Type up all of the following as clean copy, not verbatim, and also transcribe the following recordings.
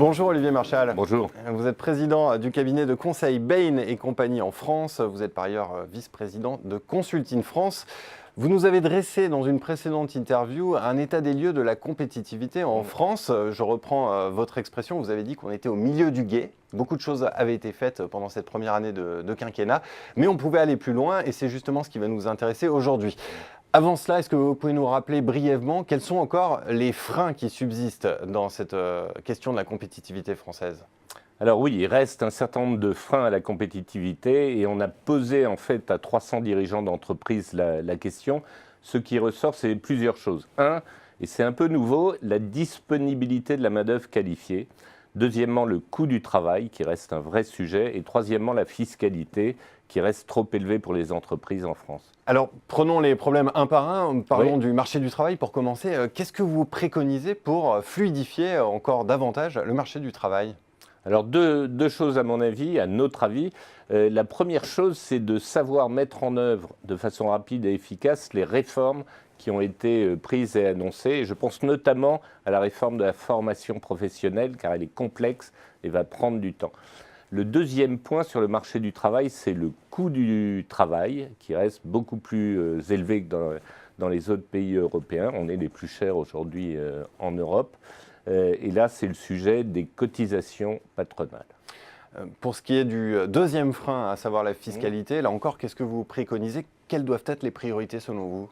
Bonjour Olivier Marchal. Bonjour. Vous êtes président du cabinet de conseil Bain et compagnie en France. Vous êtes par ailleurs vice-président de Consulting France. Vous nous avez dressé dans une précédente interview un état des lieux de la compétitivité en France. Je reprends votre expression, vous avez dit qu'on était au milieu du gué. Beaucoup de choses avaient été faites pendant cette première année de quinquennat, mais on pouvait aller plus loin et c'est justement ce qui va nous intéresser aujourd'hui. Avant cela, est-ce que vous pouvez nous rappeler brièvement quels sont encore les freins qui subsistent dans cette question de la compétitivité française ? Alors oui, il reste un certain nombre de freins à la compétitivité et on a posé en fait à 300 dirigeants d'entreprise la question. Ce qui ressort, c'est plusieurs choses. Un, et c'est un peu nouveau, la disponibilité de la main-d'œuvre qualifiée. Deuxièmement, le coût du travail, qui reste un vrai sujet. Et troisièmement, la fiscalité, qui reste trop élevée pour les entreprises en France. Alors, prenons les problèmes un par un. Parlons du marché du travail pour commencer. Qu'est-ce que vous préconisez pour fluidifier encore davantage le marché du travail ? Alors, deux choses à mon avis, à notre avis. La première chose, c'est de savoir mettre en œuvre de façon rapide et efficace les réformes qui ont été prises et annoncées. Et je pense notamment à la réforme de la formation professionnelle, car elle est complexe et va prendre du temps. Le deuxième point sur le marché du travail, c'est le coût du travail, qui reste beaucoup plus élevé que dans les autres pays européens. On est les plus chers aujourd'hui en Europe. Et là, c'est le sujet des cotisations patronales. Pour ce qui est du deuxième frein, à savoir la fiscalité, là encore, qu'est-ce que vous préconisez ? Quelles doivent être les priorités selon vous ?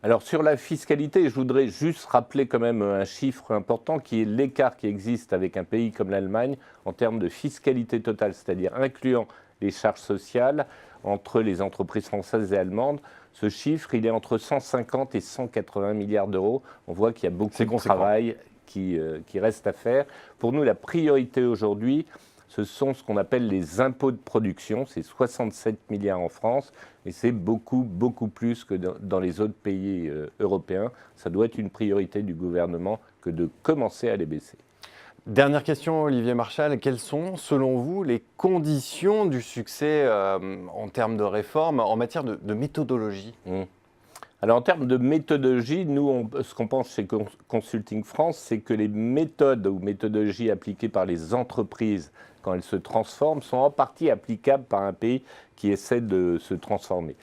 Alors sur la fiscalité, je voudrais juste rappeler quand même un chiffre important qui est l'écart qui existe avec un pays comme l'Allemagne en termes de fiscalité totale, c'est-à-dire incluant les charges sociales entre les entreprises françaises et allemandes. Ce chiffre, il est entre 150 et 180 milliards d'euros. On voit qu'il y a beaucoup de travail qui reste à faire. Pour nous, la priorité aujourd'hui, ce sont ce qu'on appelle les impôts de production. C'est 67 milliards en France et c'est beaucoup plus que dans les autres pays européens. Ça doit être une priorité du gouvernement que de commencer à les baisser. Dernière question, Olivier Marchal. Quelles sont, selon vous, les conditions du succès en termes de réforme, en matière de méthodologie ? Alors en termes de méthodologie, nous, ce qu'on pense chez Consulting France, c'est que les méthodes ou méthodologies appliquées par les entreprises quand elles se transforment sont en partie applicables par un pays qui essaie de se transformer.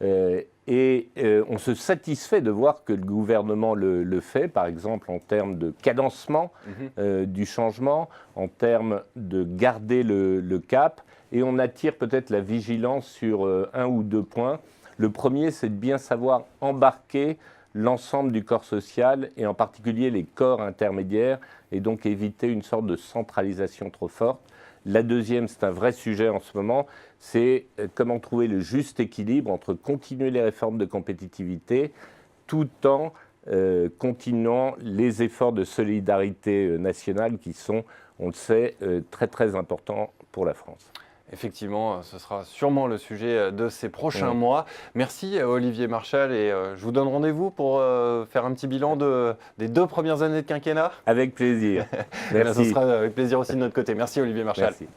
On se satisfait de voir que le gouvernement le fait, par exemple en termes de cadencement du changement, en termes de garder le cap, et on attire peut-être la vigilance sur un ou deux points. Le premier, c'est de bien savoir embarquer l'ensemble du corps social et en particulier les corps intermédiaires et donc éviter une sorte de centralisation trop forte. La deuxième, c'est un vrai sujet en ce moment, c'est comment trouver le juste équilibre entre continuer les réformes de compétitivité tout en continuant les efforts de solidarité nationale qui sont, on le sait, très importants pour la France. Effectivement, ce sera sûrement le sujet de ces prochains mois. Merci Olivier Marchal et je vous donne rendez-vous pour faire un petit bilan des 2 premières années de quinquennat. Avec plaisir. Merci. Ce sera avec plaisir aussi de notre côté. Merci Olivier Marchal. Merci.